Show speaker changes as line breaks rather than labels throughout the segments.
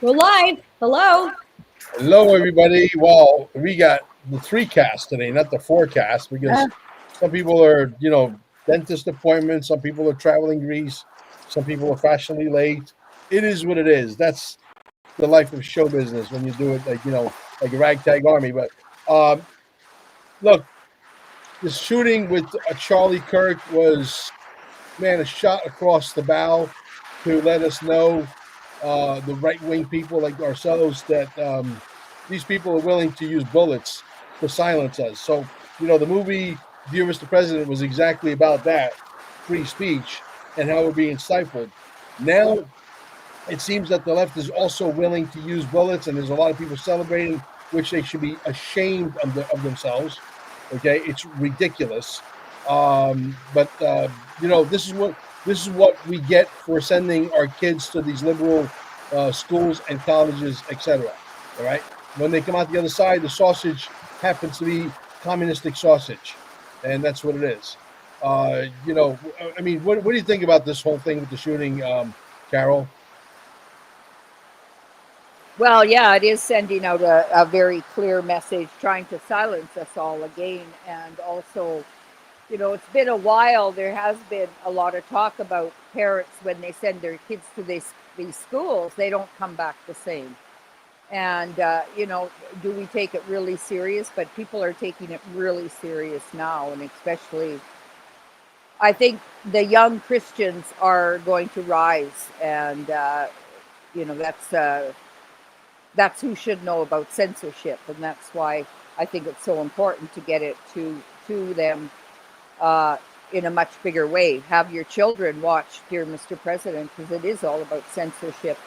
We're live. Hello.
Hello, everybody. Well, we got the three cast today, not the four cast, because some people are, dentist appointments. Some people are traveling Greece. Some people are fashionably late. It is what it is. That's the life of show business when you do it like a ragtag army. But look, the shooting with Charlie Kirk was, man, a shot across the bow to let us know the right wing people like ourselves that these people are willing to use bullets to silence us. So, the movie Dear Mr. President was exactly about that free speech and how we're being stifled. Now, it seems that the left is also willing to use bullets, and there's a lot of people celebrating, which they should be ashamed of themselves. Okay, it's ridiculous. But this is what we get for sending our kids to these liberal schools and colleges, etc. All right, when they come out the other side, the sausage happens to be communistic sausage, and that's what it is. I mean, what do you think about this whole thing with the shooting, Carol?
Well, yeah, it is sending out a very clear message, trying to silence us all again. And also, it's been a while. There has been a lot of talk about parents when they send their kids to these schools, they don't come back the same. And, do we take it really serious? But people are taking it really serious now. And especially, I think the young Christians are going to rise. And, that's who should know about censorship, and that's why I think it's so important to get it to them in a much bigger way. Have your children watch Dear Mr. President, because it is all about censorship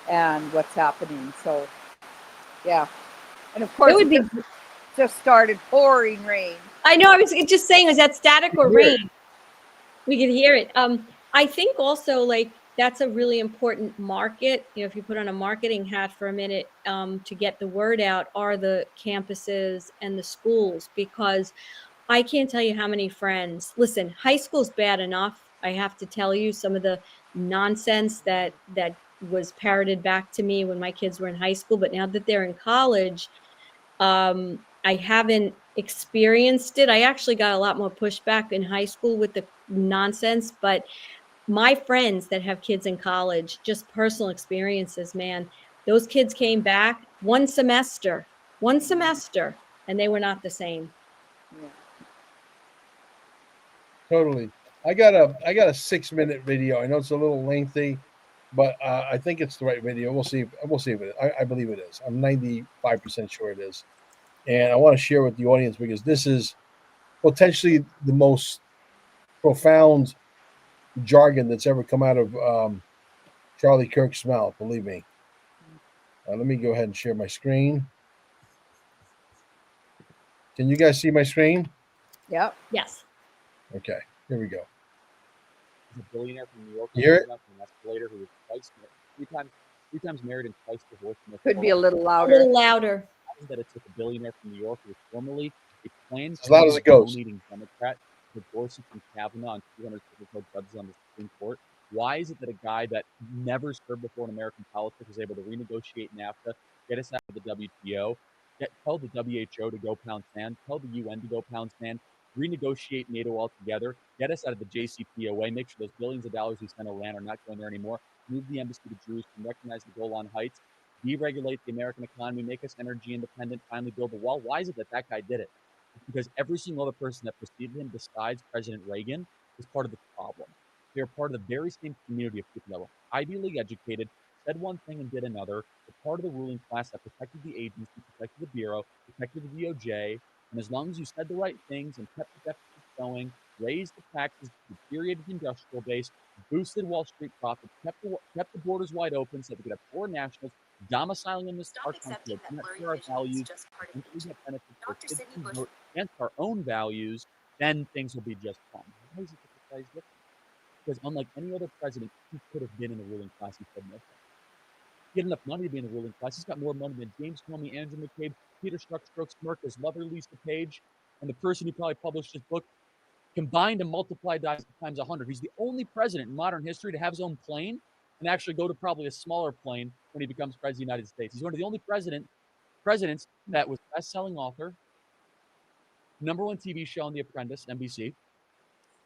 and what's happening. So, yeah, and of course,
It would be.
just started pouring rain.
I know. I was just saying, is that static or rain? We could hear it. I think also that's a really important market. If you put on a marketing hat for a minute, to get the word out, are the campuses and the schools, because I can't tell you how many friends. Listen, high school's bad enough. I have to tell you some of the nonsense that was parroted back to me when my kids were in high school. But now that they're in college, I haven't experienced it. I actually got a lot more pushback in high school with the nonsense, but my friends that have kids in college, just personal experiences, man, those kids came back one semester, and they were not the same.
Yeah.
Totally. I got a 6 minute video. I know it's a little lengthy, but I think it's the right video. We'll see. We'll see if it is. I believe it is. I'm 95% sure it is, and I want to share with the audience because this is potentially the most profound jargon that's ever come out of Charlie Kirk's mouth. Believe me. Let me go ahead and share my screen. Can you guys see my screen?
Yep.
Yes.
Okay. Here we go.
He's a billionaire from New York.
You hear it?
An escalator who was three times married and twice divorced.
Could be a little
A
louder.
little louder.
That it's with a billionaire from New York who was formerly a planned
As loud as it goes.
donating Democrat to Gorsuch and Kavanaugh and 200 judges on the Supreme Court. Why is it that a guy that never served before in American politics was able to renegotiate NAFTA, get us out of the WTO, tell the WHO to go pound sand, tell the UN to go pound sand, renegotiate NATO altogether, get us out of the JCPOA, make sure those billions of dollars we spent on Iran are not going there anymore, move the embassy to Jerusalem, recognize the Golan Heights, deregulate the American economy, make us energy independent, finally build the wall? Why is it that that guy did it? It's because every single other person that preceded him, besides President Reagan, was part of the problem. They were part of the very same community of people that were Ivy League educated, said one thing and did another, were part of the ruling class that protected the agency, protected the Bureau, protected the DOJ, and as long as you said the right things and kept the deficit going, raised the taxes, deteriorated the industrial base, boosted Wall Street profits, kept the borders wide open so that we could have foreign nationals domiciling in this our country against our values, and we get benefits for kids who vote against our own values, then things will be just fine. Why is it that this guy's different? Because unlike any other president, he could have been in the ruling class. He said no. He had enough money to be in the ruling class. He's got more money than James Comey, Andrew McCabe, Peter Strzok, Smirk, his mother, Lisa Page, and the person who probably published his book combined and multiplied times 100. He's the only president in modern history to have his own plane and actually go to probably a smaller plane when he becomes president of the United States. He's one of the only presidents that was best-selling author, #1 TV show on The Apprentice, NBC,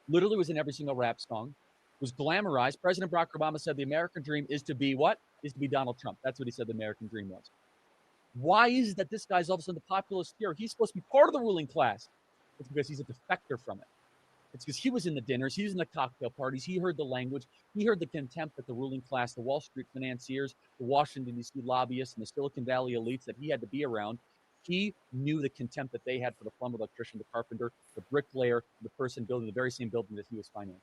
literally was in every single rap song, was glamorized. President Barack Obama said the American dream is to be what? Is to be Donald Trump. That's what he said the American dream was. Why is it that this guy's all of a sudden the populist hero? He's supposed to be part of the ruling class. It's because he's a defector from it. It's because he was in the dinners, he was in the cocktail parties, he heard the language, he heard the contempt that the ruling class, the Wall Street financiers, the Washington, D.C. lobbyists, and the Silicon Valley elites that he had to be around. He knew the contempt that they had for the plumber, electrician, the carpenter, the bricklayer, the person building the very same building that he was financing.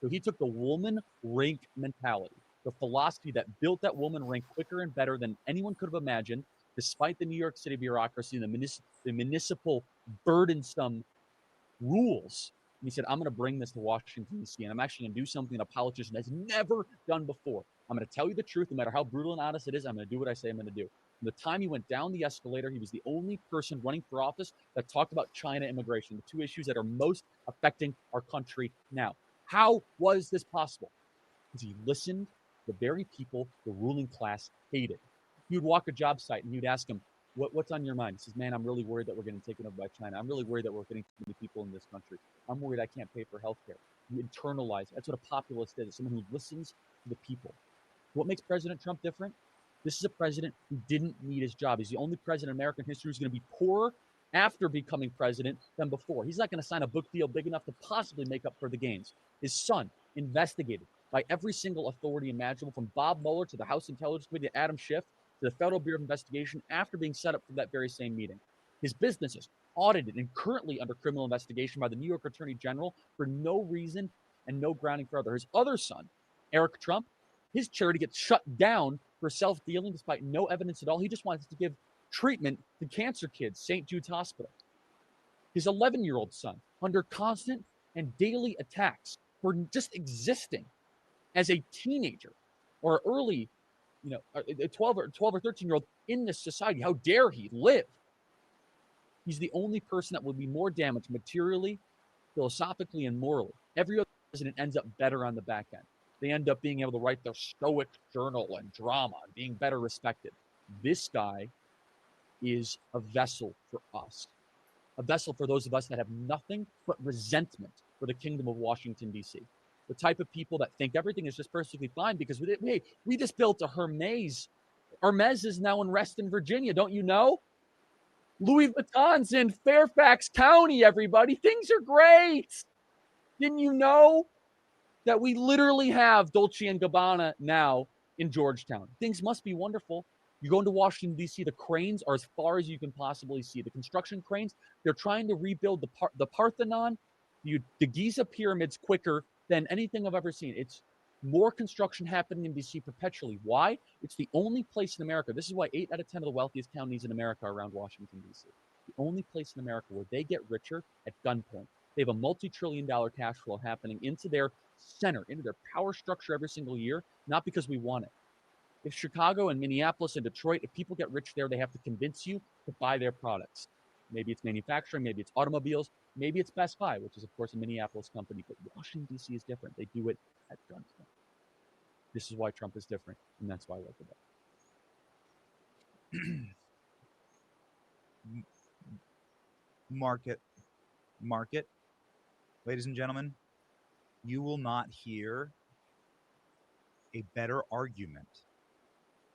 So he took the woman rank mentality, the philosophy that built that woman rank quicker and better than anyone could have imagined, despite the New York City bureaucracy and the municipal burdensome rules. And he said, I'm going to bring this to Washington, D.C., and I'm actually going to do something that a politician has never done before. I'm going to tell you the truth, no matter how brutal and honest it is. I'm going to do what I say I'm going to do. From the time he went down the escalator, he was the only person running for office that talked about China immigration, the two issues that are most affecting our country now. How was this possible? Because he listened to the very people the ruling class hated. You'd walk a job site and you'd ask him, what's on your mind? He says, man, I'm really worried that we're getting taken over by China. I'm really worried that we're getting too many people in this country. I'm worried I can't pay for healthcare. You internalize. That's what a populist is. It's someone who listens to the people. What makes President Trump different? This is a president who didn't need his job. He's the only president in American history who's going to be poorer after becoming president than before. He's not going to sign a book deal big enough to possibly make up for the gains. His son, investigated by every single authority imaginable, from Bob Mueller to the House Intelligence Committee to Adam Schiff, to the Federal Bureau of Investigation, after being set up for that very same meeting. His businesses audited and currently under criminal investigation by the New York Attorney General for no reason and no grounding further. His other son, Eric Trump, his charity gets shut down for self-dealing despite no evidence at all. He just wants to give treatment to cancer kids, St. Jude's Hospital. His 11-year-old son, under constant and daily attacks for just existing as a teenager or early, a 12 or 13-year-old in this society. How dare he live? He's the only person that will be more damaged materially, philosophically, and morally. Every other president ends up better on the back end. They end up being able to write their stoic journal and drama and being better respected. This guy is a vessel for us, a vessel for those of us that have nothing but resentment for the kingdom of Washington, D.C. The type of people that think everything is just perfectly fine because we just built a Hermes. Hermes is now in Reston, Virginia. Don't you know? Louis Vuitton's in Fairfax County, everybody. Things are great. Didn't you know that we literally have Dolce & Gabbana now in Georgetown? Things must be wonderful. You go into Washington, D.C., the cranes are as far as you can possibly see. The construction cranes, they're trying to rebuild the Parthenon, the Giza pyramids quicker than anything I've ever seen. It's more construction happening in D.C. perpetually. Why? It's the only place in America. This is why 8 out of 10 of the wealthiest counties in America are around Washington, D.C. The only place in America where they get richer at gunpoint. They have a multi-trillion-dollar cash flow happening into their center, into their power structure every single year, not because we want it. If Chicago and Minneapolis and Detroit, if people get rich there, they have to convince you to buy their products. Maybe it's manufacturing, maybe it's automobiles, maybe it's Best Buy, which is, of course, a Minneapolis company. But Washington, D.C. is different. They do it at gunpoint. This is why Trump is different, and that's why I like it.
Market. Ladies and gentlemen, you will not hear a better argument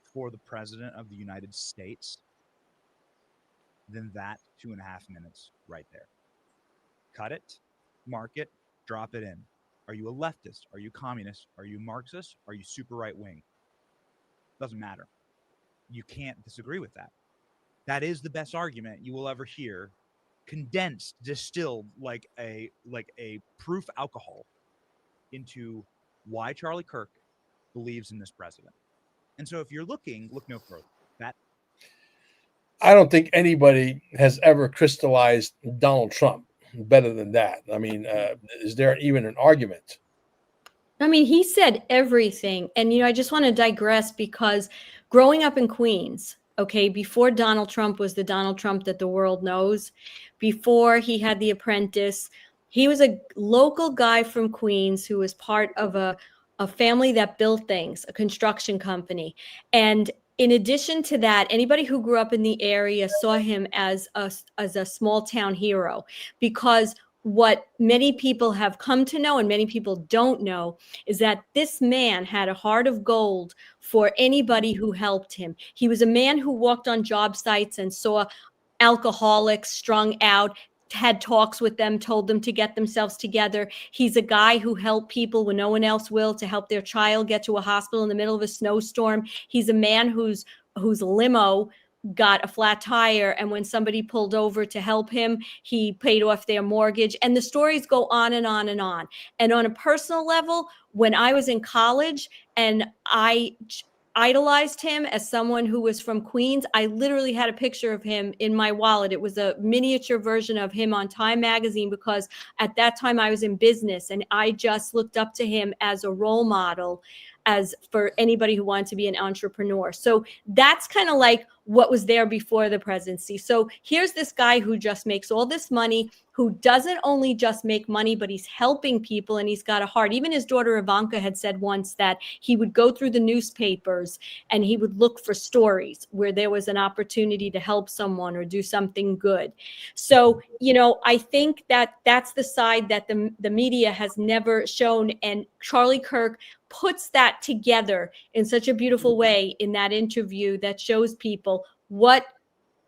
for the President of the United States than that 2.5 minutes right there. Cut it, mark it, drop it in. Are you a leftist? Are you communist? Are you Marxist? Are you super right wing? Doesn't matter. You can't disagree with that. That is the best argument you will ever hear, condensed, distilled like a proof alcohol into why Charlie Kirk believes in this president. And so if you're looking, look no further.
I don't think anybody has ever crystallized Donald Trump better than that. I mean, is there even an argument?
I mean, he said everything. And, I just want to digress because growing up in Queens, okay, before Donald Trump was the Donald Trump that the world knows, before he had The Apprentice, he was a local guy from Queens who was part of a family that built things, a construction company. And in addition to that, anybody who grew up in the area saw him as a small town hero, because what many people have come to know and many people don't know is that this man had a heart of gold for anybody who helped him. He was a man who walked on job sites and saw alcoholics strung out, had talks with them, told them to get themselves together. He's a guy who helped people when no one else will, to help their child get to a hospital in the middle of a snowstorm. He's a man whose limo got a flat tire, and when somebody pulled over to help him, he paid off their mortgage. And the stories go on and on and on. And on a personal level, when I was in college and I idolized him as someone who was from Queens, I literally had a picture of him in my wallet. It was a miniature version of him on Time magazine, because at that time I was in business and I just looked up to him as a role model, as for anybody who wanted to be an entrepreneur. So that's kind of like what was there before the presidency. So here's this guy who just makes all this money, who doesn't only just make money, but he's helping people and he's got a heart. Even his daughter Ivanka had said once that he would go through the newspapers and he would look for stories where there was an opportunity to help someone or do something good. So, you know, I think that that's the side that the media has never shown. And Charlie Kirk puts that together in such a beautiful way in that interview that shows people what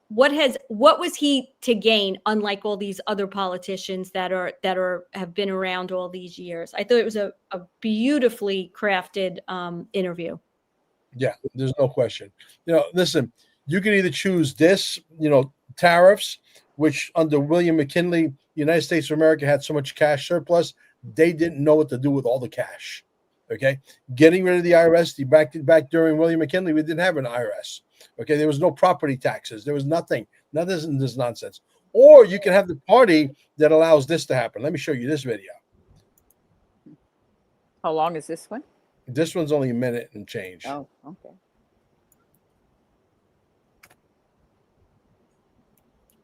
was he to gain, unlike all these other politicians that have been around all these years. I thought it was a beautifully crafted interview.
Yeah, there's no question. You know, listen, you can either choose this, you know, tariffs, which under William McKinley, the United States of America had so much cash surplus, they didn't know what to do with all the cash. Okay, getting rid of the IRS, back during William McKinley, we didn't have an IRS. Okay, there was no property taxes. There was nothing. None of this nonsense. Or you can have the party that allows this to happen. Let me show you this video.
How long is this one?
This one's only a minute and change.
Oh, okay.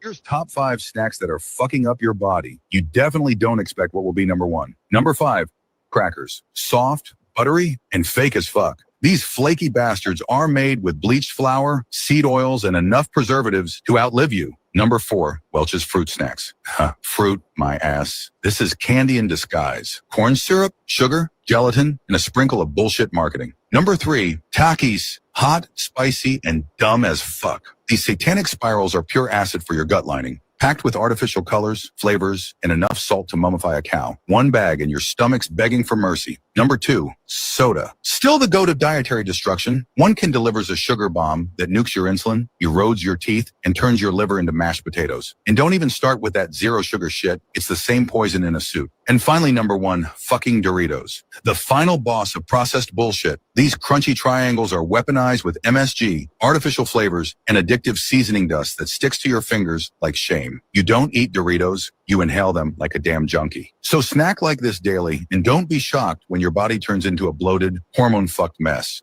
Here's top 5 snacks that are fucking up your body. You definitely don't expect what will be number 1. Number 5, crackers. Soft, buttery, and fake as fuck. These flaky bastards are made with bleached flour, seed oils, and enough preservatives to outlive you. Number 4, Welch's Fruit Snacks. Fruit, my ass. This is candy in disguise. Corn syrup, sugar, gelatin, and a sprinkle of bullshit marketing. Number 3, Takis. Hot, spicy, and dumb as fuck. These satanic spirals are pure acid for your gut lining. Packed with artificial colors, flavors, and enough salt to mummify a cow. One bag and your stomach's begging for mercy. Number 2, soda. Still the goat of dietary destruction. One can delivers a sugar bomb that nukes your insulin, erodes your teeth, and turns your liver into mashed potatoes. And don't even start with that zero sugar shit. It's the same poison in a suit. And finally, number 1, fucking Doritos. The final boss of processed bullshit. These crunchy triangles are weaponized with MSG, artificial flavors, and addictive seasoning dust that sticks to your fingers like shame. You don't eat Doritos, you inhale them like a damn junkie. So snack like this daily, and don't be shocked when your body turns into a bloated, hormone-fucked mess.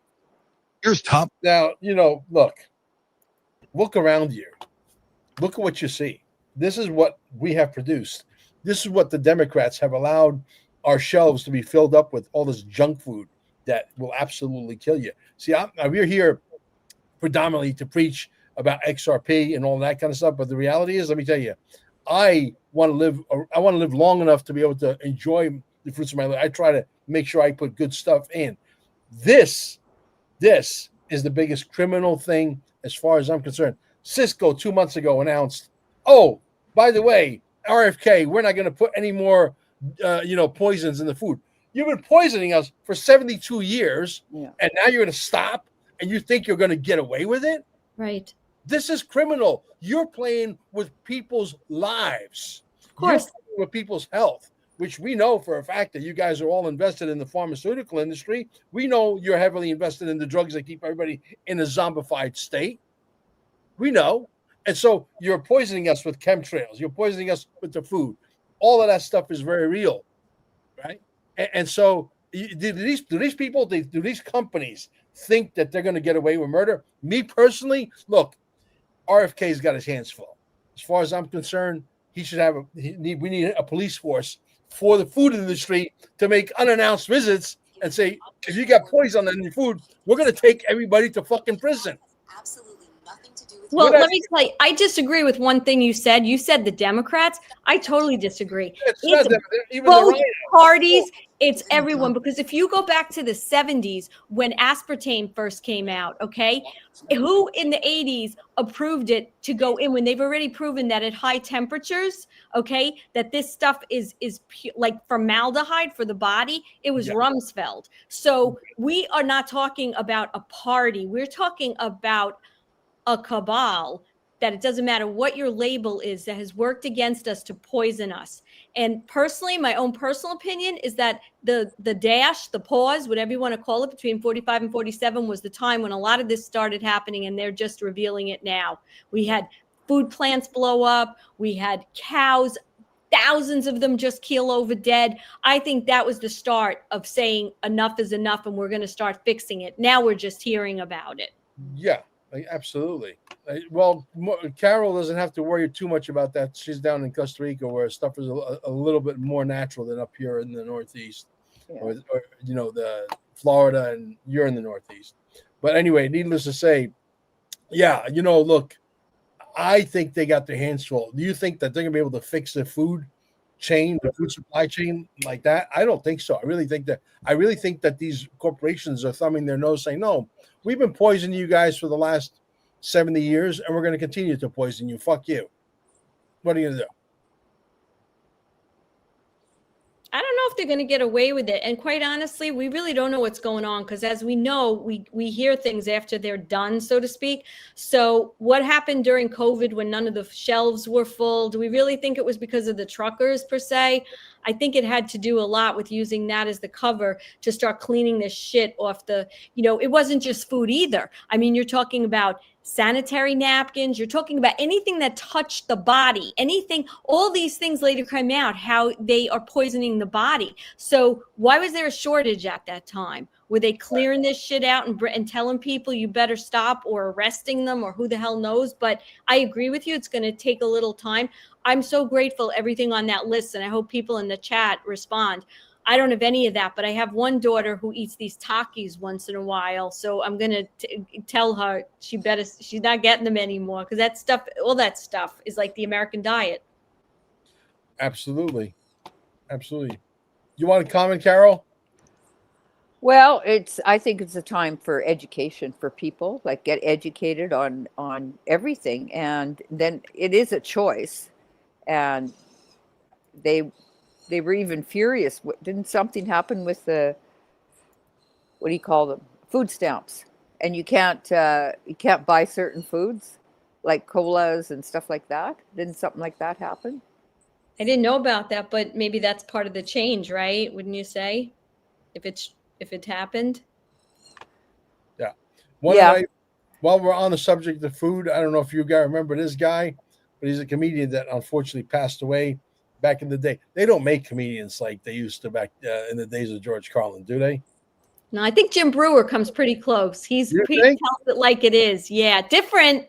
Here's top.
Now, you know, look around you. Look at what you see. This is what we have produced. This is what the Democrats have allowed our shelves to be filled up with, all this junk food that will absolutely kill you. See, we're here predominantly to preach about XRP and all that kind of stuff, but the reality is, let me tell you, I want to live long enough to be able to enjoy the fruits of my life. I try to make sure I put good stuff in. This is the biggest criminal thing as far as I'm concerned. Cisco 2 months ago announced, oh, by the way, RFK, we're not going to put any more, poisons in the food. You've been poisoning us for 72 years, and now you're going to stop, and you think you're going to get away with it?
Right.
This is criminal. You're playing with people's lives.
Of course.
You're playing with people's health, which we know for a fact that you guys are all invested in the pharmaceutical industry. We know you're heavily invested in the drugs that keep everybody in a zombified state. We know. And so you're poisoning us with chemtrails. You're poisoning us with the food. All of that stuff is very real, right? And so do these people, do these companies think that they're going to get away with murder? Me personally, look, RFK's got his hands full. As far as I'm concerned, he should have we need a police force for the food industry to make unannounced visits and say, if you got poison in your food, we're going to take everybody to fucking prison.
absolutely nothing to do with.
Well, let me tell you, I disagree with one thing you said. You said the Democrats. I totally disagree.
It's
It's
not even the
both
right.
parties. It's everyone. Because if you go back to the 70s when aspartame first came out, okay, who in the 80s approved it to go in when they've already proven that at high temperatures, okay, that this stuff is like formaldehyde for the body? It was
Yeah.
Rumsfeld. So we are not talking about a party. We're talking about a cabal that it doesn't matter what your label is that has worked against us to poison us. And personally, my own personal opinion is that the pause, whatever you want to call it, between 45 and 47 was the time when a lot of this started happening, and they're just revealing it now. We had food plants blow up. We had cows, thousands of them just keel over dead. I think that was the start of saying enough is enough and we're going to start fixing it. Now we're just hearing about it.
Yeah, absolutely. Well, Carol doesn't have to worry too much about that. She's down in Costa Rica where stuff is a little bit more natural than up here in the Northeast, or the Florida, and you're in the Northeast. But anyway, needless to say, yeah, look, I think they got their hands full. Do you think that they're gonna be able to fix the food chain, the food supply chain like that? I don't think so. I really think that these corporations are thumbing their nose, saying, "No, we've been poisoning you guys for the last 70 years, and we're going to continue to poison you. Fuck you. What are you gonna do?"
I don't know if they're going to get away with it. And quite honestly, we really don't know what's going on because, as we know, we hear things after they're done, so to speak. So what happened during COVID when none of the shelves were full? Do we really think it was because of the truckers per se? I think it had to do a lot with using that as the cover to start cleaning this shit off it wasn't just food either. I mean, you're talking about sanitary napkins, you're talking about anything that touched the body, all these things later come out, how they are poisoning the body. So why was there a shortage at that time? Were they clearing this shit out and telling people you better stop, or arresting them, or who the hell knows? But I agree with you. It's going to take a little time. I'm so grateful everything on that list, and I hope people in the chat respond. I don't have any of that, but I have one daughter who eats these Takis once in a while. So I'm going to tell her she's not getting them anymore, because all that stuff is like the American diet.
Absolutely. You want to comment, Carol?
Well, I think it's a time for education for people, like get educated on everything. And then it is a choice. And they were even furious. Didn't something happen with the, what do you call them? Food stamps. And you can't buy certain foods like colas and stuff like that. Didn't something like that happen?
I didn't know about that, but maybe that's part of the change, right? Wouldn't you say? If it happened?
Yeah. While we're on the subject of food, I don't know if you guys remember this guy, but he's a comedian that unfortunately passed away back in the day. They don't make comedians like they used to back in the days of George Carlin, do they?
No, I think Jim Brewer comes pretty close. He tells it like it is. Yeah, different,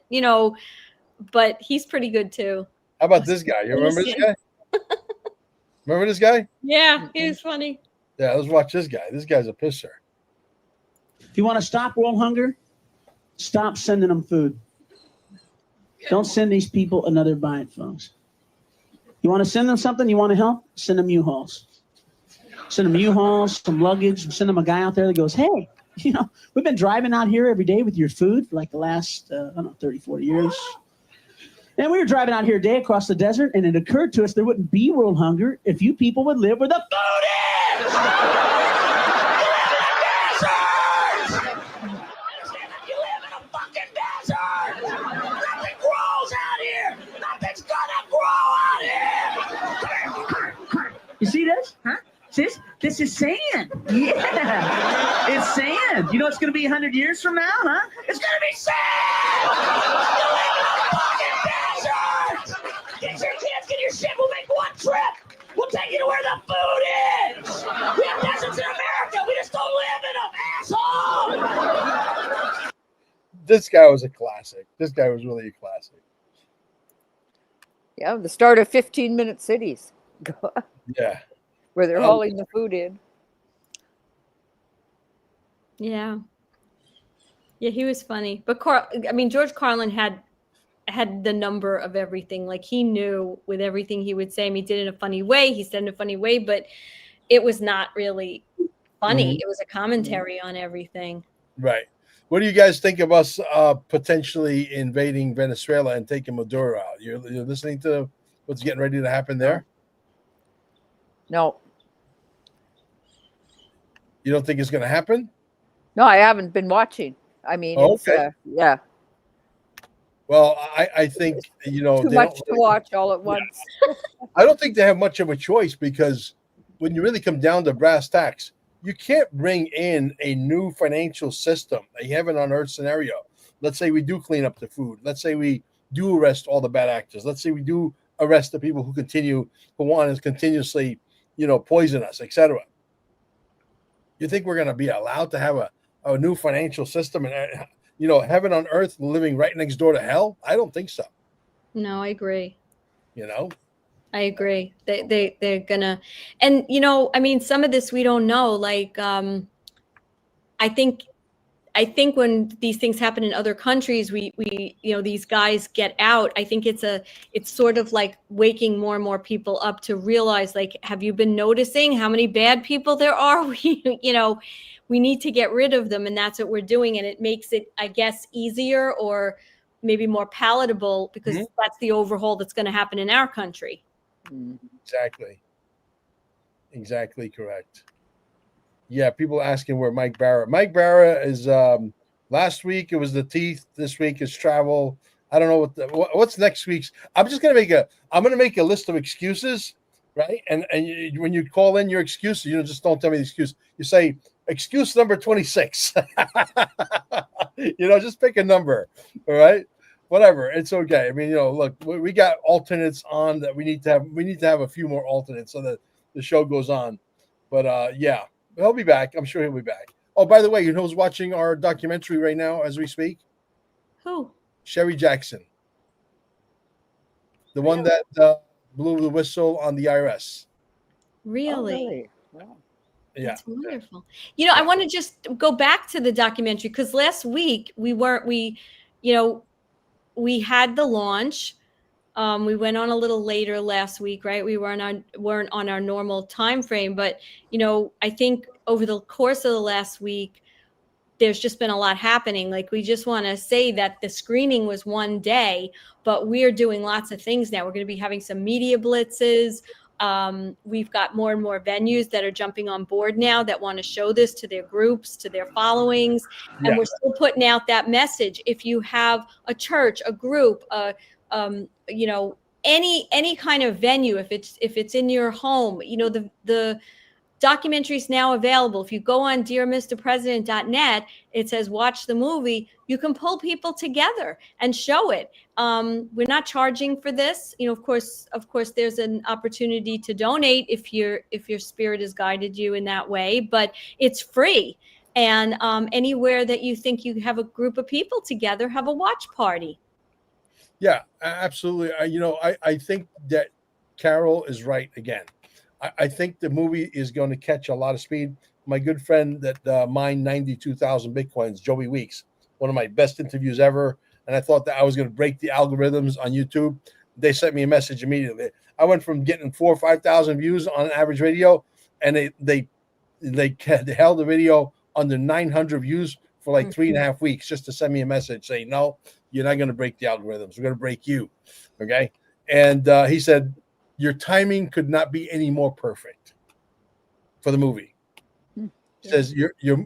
but he's pretty good too.
How about this guy? You remember this guy? Remember this guy?
Yeah, he was funny.
Yeah, let's watch this guy. This guy's a pisser.
If you want to stop world hunger, stop sending them food. Don't send these people another bite, folks. You want to send them something? You want to help? Send them U-Hauls. Send them U-Hauls, some luggage. Send them a guy out there that goes, "Hey, we've been driving out here every day with your food for like the last, 30, 40 years. And we were driving out here a day across the desert, and it occurred to us there wouldn't be world hunger if you people would live where the food is! You live in a fucking desert! Nothing grows out here! Nothing's gonna grow out here! You see this? Huh? This is sand. Yeah. It's sand. You know it's going to be 100 years from now, huh? It's going to be sand! You live in a fucking desert! Get your kids, get your shit. We'll make one trip. We'll take you to where the food is. We have deserts in America. We just don't live in them, asshole!
This guy was a classic. This guy was really a classic.
Yeah, the start of 15-minute cities.
Yeah.
Where they're hauling the food in.
Yeah. Yeah, he was funny. But George Carlin had the number of everything. Like he knew with everything he would say. I mean, he did it in a funny way. He said it in a funny way, but it was not really funny.
Mhm.
It was a commentary on everything.
Right. What do you guys think of us potentially invading Venezuela and taking Maduro out? You're listening to what's getting ready to happen there?
No,
You don't think it's going to happen?
no, I haven't been watching. I mean,
Oh,
it's
okay.
yeah,
Well, I think,
too
they
much
don't
to
really,
watch all at once.
I don't think they have much of a choice because when you really come down to brass tacks, you can't bring in a new financial system, a heaven on earth scenario. Let's say we do clean up the food. Let's say we do arrest all the bad actors. Let's say we do arrest the people who want to continuously, poison us, etc. You think we're going to be allowed to have a new financial system and, heaven on earth living right next door to hell? I don't think so.
No, I agree.
You know,
I agree. They're gonna, and I mean, some of this we don't know. Like, I think when these things happen in other countries, we these guys get out. I think it's sort of like waking more and more people up to realize, like, have you been noticing how many bad people there are? We need to get rid of them, and that's what we're doing. And it makes it, I guess, easier or maybe more palatable because that's the overhaul that's going to happen in our country.
Exactly correct. Yeah, people asking where Mike Barra is. Last week it was the teeth. This week is travel. I don't know what's next week's. I'm gonna make a list of excuses, right? And when you call in your excuses, just don't tell me the excuse. You say excuse number 26. Just pick a number. All right, whatever. It's okay. I mean, look, we got alternates on that. We need to have a few more alternates so that the show goes on. But yeah. He'll be back. I'm sure he'll be back. Oh, by the way, you know who's watching our documentary right now as we speak?
Who?
Sherry Jackson. The one that blew the whistle on the IRS.
Really?
Wow.
Yeah.
That's wonderful. I want to just go back to the documentary because last week we had the launch. We went on a little later last week, right? We weren't on our normal time frame, but I think over the course of the last week, there's just been a lot happening. Like, we just want to say that the screening was one day, but we're doing lots of things now. We're going to be having some media blitzes. We've got more and more venues that are jumping on board now that want to show this to their groups, to their followings. And we're still putting out that message. If you have a church, a group, any kind of venue, if it's in your home, the documentary is now available. If you go on dearmrpresident.net, it says watch the movie. You can pull people together and show it. We're not charging for this. Of course, there's an opportunity to donate if your spirit has guided you in that way, but it's free. And anywhere that you think you have a group of people together, have a watch party.
Yeah, absolutely. I think that Carol is right again. I think the movie is going to catch a lot of speed. My good friend that mined 92,000 Bitcoins, Joey Weeks, one of my best interviews ever. And I thought that I was going to break the algorithms on YouTube. They sent me a message immediately. I went from getting 4,000 or 5,000 views on an average video, and they held the video under 900 views for like 3.5 weeks just to send me a message saying, no, you're not going to break the algorithms. We're going to break you. Okay. And he said, your timing could not be any more perfect for the movie. He says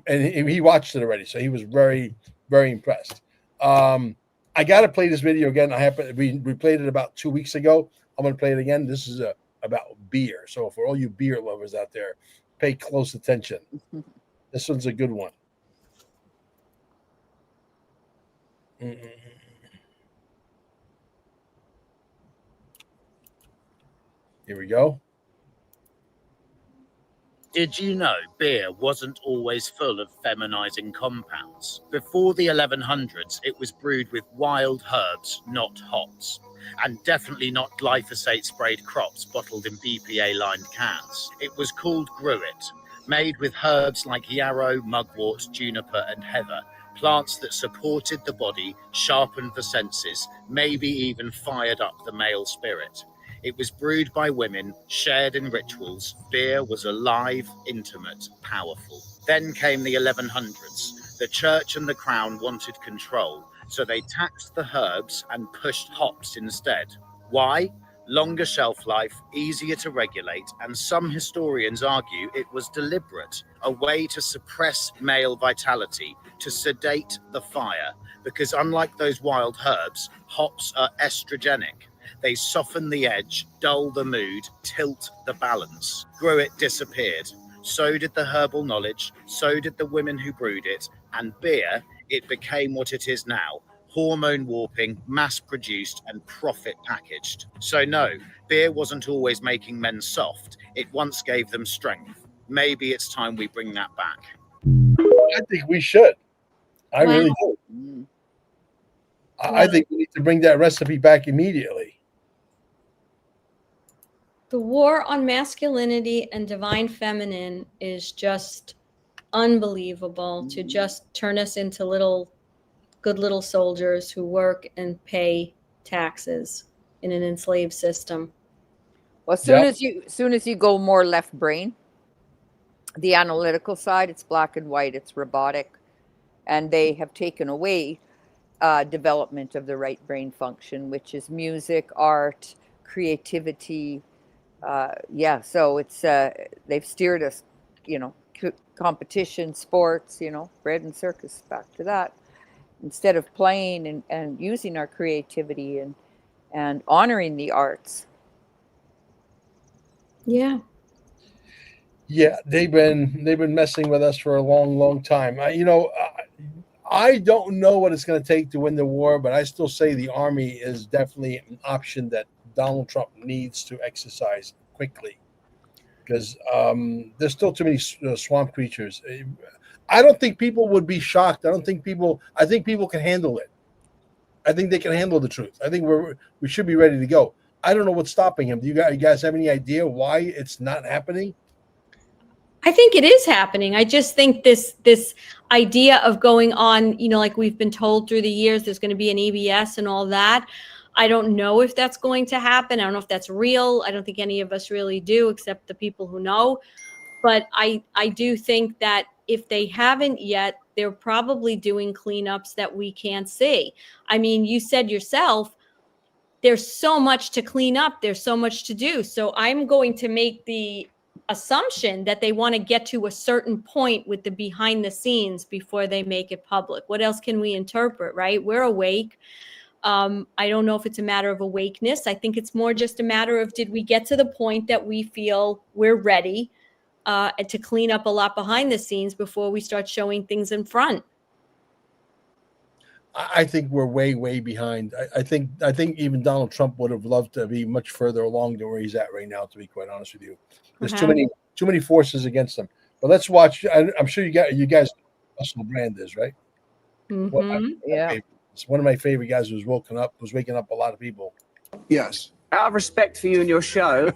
and he watched it already. So he was very, very impressed. I got to play this video again. We played it about 2 weeks ago. I'm going to play it again. This is about beer. So for all you beer lovers out there, pay close attention. This one's a good one. Here we go.
Did you know beer wasn't always full of feminizing compounds? Before the 1100s, it was brewed with wild herbs, not hops. And definitely not glyphosate sprayed crops bottled in BPA lined cans. It was called Gruit. made with herbs like yarrow, mugwort, juniper, and heather, plants that supported the body, sharpened the senses, maybe even fired up the male spirit. It was brewed by women, shared in rituals. Beer was alive, intimate, powerful. Then came the 1100s. The church and the crown wanted control, so they taxed the herbs and pushed hops instead. Why? Longer shelf life, easier to regulate, and some historians argue it was deliberate, a way to suppress male vitality, to sedate the fire, because unlike those wild herbs, hops are estrogenic. They soften the edge, dull the mood, tilt the balance. Grew it disappeared. So did the herbal knowledge, so did the women who brewed it, and beer, it became what it is now. Hormone warping, mass produced, and profit packaged. So no, beer wasn't always making men soft. It once gave them strength. Maybe it's time we bring that back.
I think we should. I
Wow.
really do. I think we need to bring that recipe back immediately.
The war on masculinity and divine feminine is just unbelievable to just turn us into good little soldiers who work and pay taxes in an enslaved system.
Well, as soon as you go more left brain, the analytical side, it's black and white, it's robotic, and they have taken away development of the right brain function, which is music, art, creativity. So it's they've steered us, competition, sports, bread and circus, back to that, instead of playing and using our creativity and honoring the arts.
Yeah.
Yeah, they've been messing with us for a long time. I don't know what it's going to take to win the war, but I still say the army is definitely an option that Donald Trump needs to exercise quickly, because there's still too many swamp creatures. I don't think people would be shocked. I think people can handle it. I think they can handle the truth. I think we should be ready to go. I don't know what's stopping him. Do you guys have any idea why it's not happening?
I think it is happening. I just think this idea of going on, like we've been told through the years, there's going to be an EBS and all that. I don't know if that's going to happen. I don't know if that's real. I don't think any of us really do, except the people who know. But I do think that if they haven't yet, they're probably doing cleanups that we can't see. I mean, you said yourself, there's so much to clean up. There's so much to do. So I'm going to make the assumption that they want to get to a certain point with the behind the scenes before they make it public. What else can we interpret, right? We're awake. I don't know if it's a matter of awakeness. I think it's more just a matter of, did we get to the point that we feel we're ready to clean up a lot behind the scenes before we start showing things in front?
I think we're way behind. I think even Donald Trump would have loved to be much further along than where he's at right now, to be quite honest with you. There's too many forces against him. But let's watch. I'm sure you guys know who Russell Brand is, right?
Yeah.
It's one of my favorite guys who's waking up a lot of people.
Yes. Out of respect for you and your show,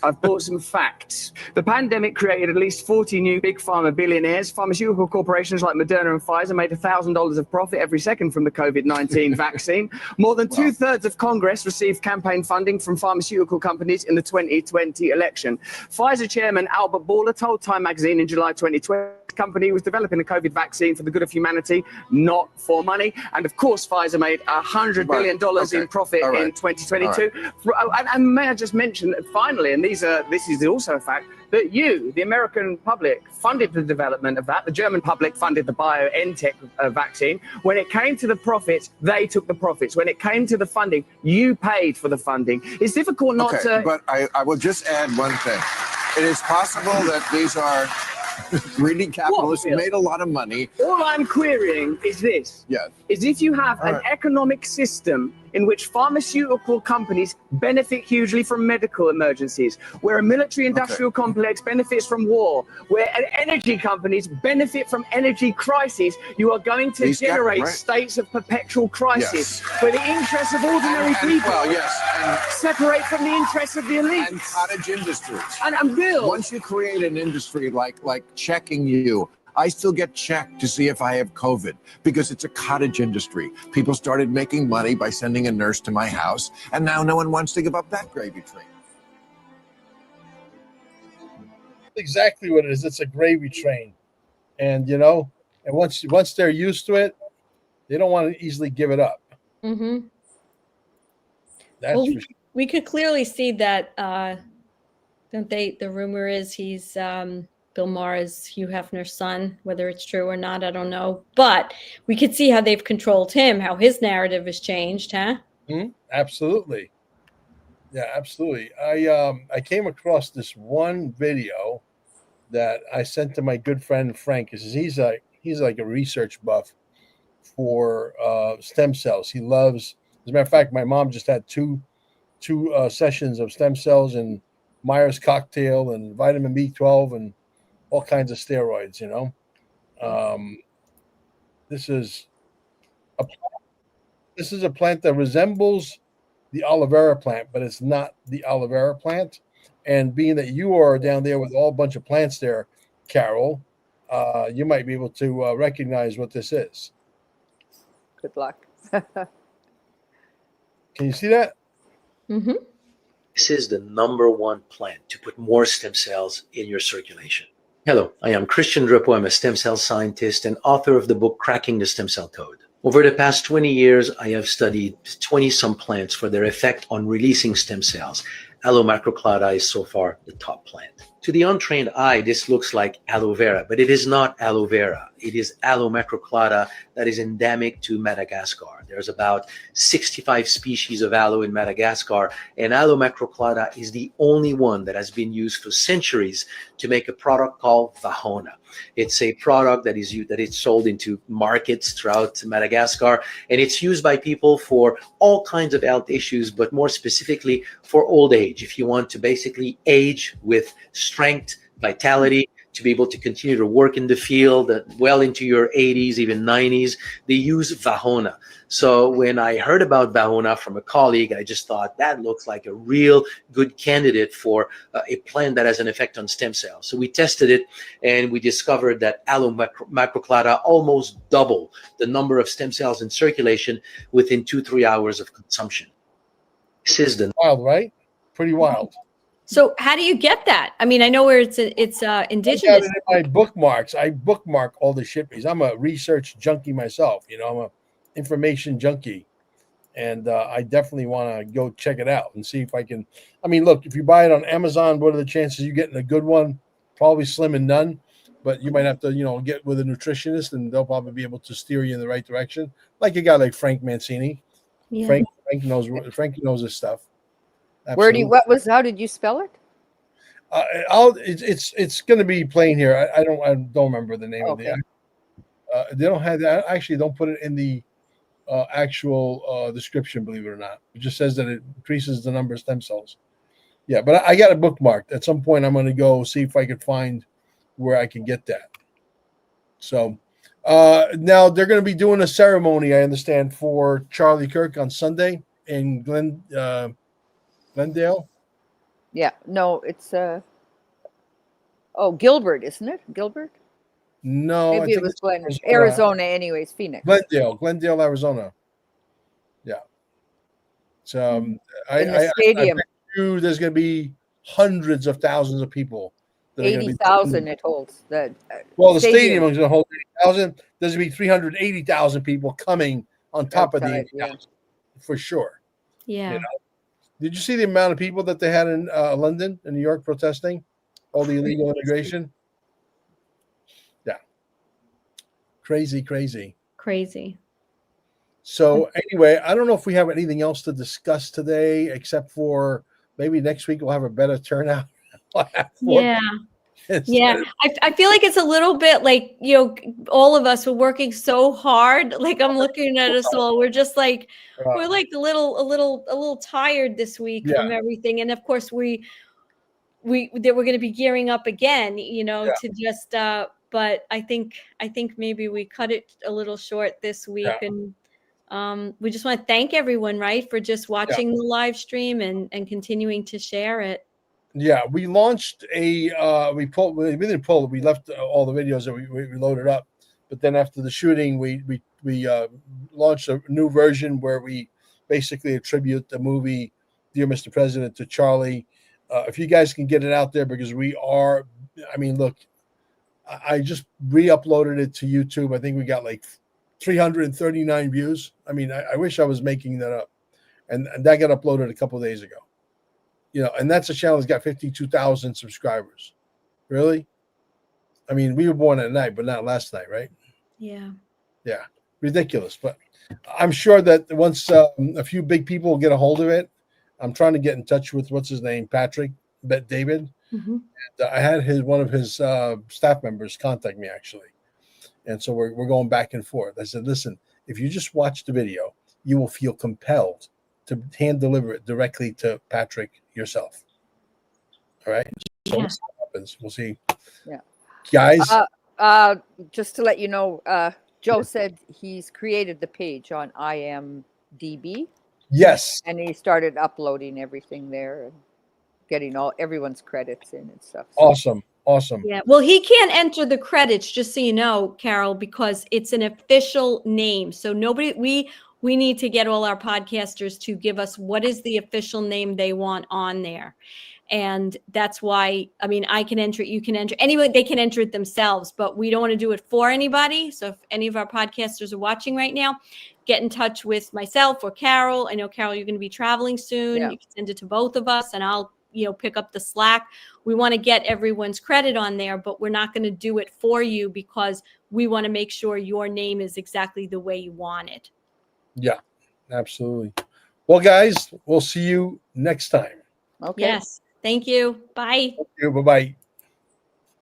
I've brought some facts. The pandemic created at least 40 new big pharma billionaires. Pharmaceutical corporations like Moderna and Pfizer made $1,000 of profit every second from the COVID-19 vaccine. More than two-thirds of Congress received campaign funding from pharmaceutical companies in the 2020 election. Pfizer chairman Albert Bourla told Time magazine in July 2020 the company was developing a COVID vaccine for the good of humanity, not for money. And of course, Pfizer made $100 billion in profit in 2022. And may I just mention that finally, and this is also a fact, that you, the American public, funded the development of that. The German public funded the BioNTech vaccine. When it came to the profits, they took the profits. When it came to the funding, you paid for the funding. It's difficult not to...
But I will just add one thing. It is possible that these are greedy capitalists who made a lot of money.
All I'm querying is this.
Yes.
Is if you have an economic system in which pharmaceutical companies benefit hugely from medical emergencies, where a military-industrial complex benefits from war, where energy companies benefit from energy crises, you are going to generate states of perpetual crisis, where the interests of ordinary people separate from the interests of the elite.
And cottage industries.
And Bill,
once you create an industry like checking you, I still get checked to see if I have COVID because it's a cottage industry. People started making money by sending a nurse to my house, and now no one wants to give up that gravy train.
Exactly what it is. It's a gravy train, and you know, and once they're used to it, they don't want to easily give it up.
Mm-hmm.
That's
Well,
for sure.
we could clearly see that. Don't they? The rumor is he's Bill Maher is Hugh Hefner's son. Whether it's true or not, I don't know. But we could see how they've controlled him, how his narrative has changed, huh?
Absolutely. Yeah, absolutely. I came across this one video that I sent to my good friend Frank. He's like a research buff for stem cells. He loves. As a matter of fact, my mom just had two sessions of stem cells and Myers cocktail and vitamin B12 and all kinds of steroids. You know, this is a plant that resembles the aloe vera plant, but it's not the aloe vera plant. And being that you are down there with all a bunch of plants there, Carol, you might be able to recognize what this is.
Good luck.
Can you see that?
Mm-hmm.
This is the #1 plant to put more stem cells in your circulation. Hello, I am Christian Drapeau. I'm a stem cell scientist and author of the book Cracking the Stem Cell Code. Over the past 20 years, I have studied 20-some plants for their effect on releasing stem cells. Aloe macroclada is so far the top plant. To the untrained eye, this looks like aloe vera, but it is not aloe vera. It is Aloe macroclada that is endemic to Madagascar. There's about 65 species of aloe in Madagascar, and Aloe macroclada is the only one that has been used for centuries to make a product called Vahona. It's a product that is sold into markets throughout Madagascar, and it's used by people for all kinds of health issues, but more specifically for old age. If you want to basically age with strength, vitality, to be able to continue to work in the field well into your 80s, even 90s, they use Vahona. So when I heard about Vahona from a colleague, I just thought that looks like a real good candidate for a plant that has an effect on stem cells. So we tested it, and we discovered that Aloe macroclada almost double the number of stem cells in circulation within 2-3 hours of consumption. This is the
wild, right? Pretty wild.
So how do you get that? I mean, I know where it's indigenous.
I got it in my bookmarks. I bookmark all the shippies. I'm a research junkie myself. You know, I'm a information junkie, and I definitely want to go check it out and see if I can. I mean, look, if you buy it on Amazon, what are the chances you getting a good one? Probably slim and none. But you might have to, get with a nutritionist, and they'll probably be able to steer you in the right direction, like a guy like Frank Mancini.
Yeah.
Frank knows his stuff.
Absolutely. How did you spell it?
It's going to be plain here. I don't remember the name of the. They don't have that. Actually, don't put it in the actual description. Believe it or not, it just says that it increases the number of stem cells. Yeah, but I got it bookmarked. At some point, I'm going to go see if I could find where I can get that. So now they're going to be doing a ceremony, I understand, for Charlie Kirk on Sunday in Glendale?
Yeah, no, it's Gilbert, isn't it? Gilbert?
No,
maybe it was Arizona, anyways. Phoenix.
Glendale, Arizona. Yeah. So
in the stadium,
I bet you there's going to be hundreds of thousands of people.
80,000 it holds.
The stadium is going to hold 80,000. There's going to be 380,000 people coming on top of the 80,000 for sure.
Yeah.
Did you see the amount of people that they had in London and New York protesting all the illegal immigration? Yeah. Crazy. So anyway, I don't know if we have anything else to discuss today, except for maybe next week we'll have a better turnout.
Yeah. Yeah, I feel like it's a little bit like, all of us are working so hard. Like I'm looking at us all. We're just like, we're like a little tired this week from everything. And of course we're going to be gearing up again, to just, but I think maybe we cut it a little short this week. And we just want to thank everyone, right, for just watching the live stream and continuing to share it.
Yeah, we launched we didn't pull it. We left all the videos that we loaded up, but then after the shooting, we launched a new version where we basically attribute the movie Dear Mr. President to Charlie. If you guys can get it out there, because look, I just re-uploaded it to YouTube. I think we got like 339 views. I wish I was making that up, and that got uploaded a couple of days ago. And that's a channel that's got 52,000 subscribers. Really? We were born at night, but not last night, right?
Yeah.
Yeah. Ridiculous. But I'm sure that once a few big people get a hold of it, I'm trying to get in touch with, what's his name? Patrick Bet David.
Mm-hmm.
And I had one of his staff members contact me, actually. And so we're going back and forth. I said, listen, if you just watch the video, you will feel compelled to hand deliver it directly to Patrick yourself. All right. So we'll see what happens. We'll see.
Yeah.
Guys.
Just to let you know, Joe said he's created the page on IMDb.
Yes.
And he started uploading everything there and getting everyone's credits in and stuff.
So. Awesome.
Yeah. Well, he can't enter the credits, just so you know, Carol, because it's an official name. So we need to get all our podcasters to give us what is the official name they want on there. And that's why, I can enter it, you can enter, anyway, they can enter it themselves, but we don't want to do it for anybody. So if any of our podcasters are watching right now, get in touch with myself or Carol. I know, Carol, you're going to be traveling soon.
Yeah.
You can send it to both of us and I'll, pick up the slack. We want to get everyone's credit on there, but we're not going to do it for you because we want to make sure your name is exactly the way you want it.
Yeah, absolutely. Well, guys, we'll see you next time.
Okay.
Yes. Thank you. Bye.
Thank you. Bye-bye.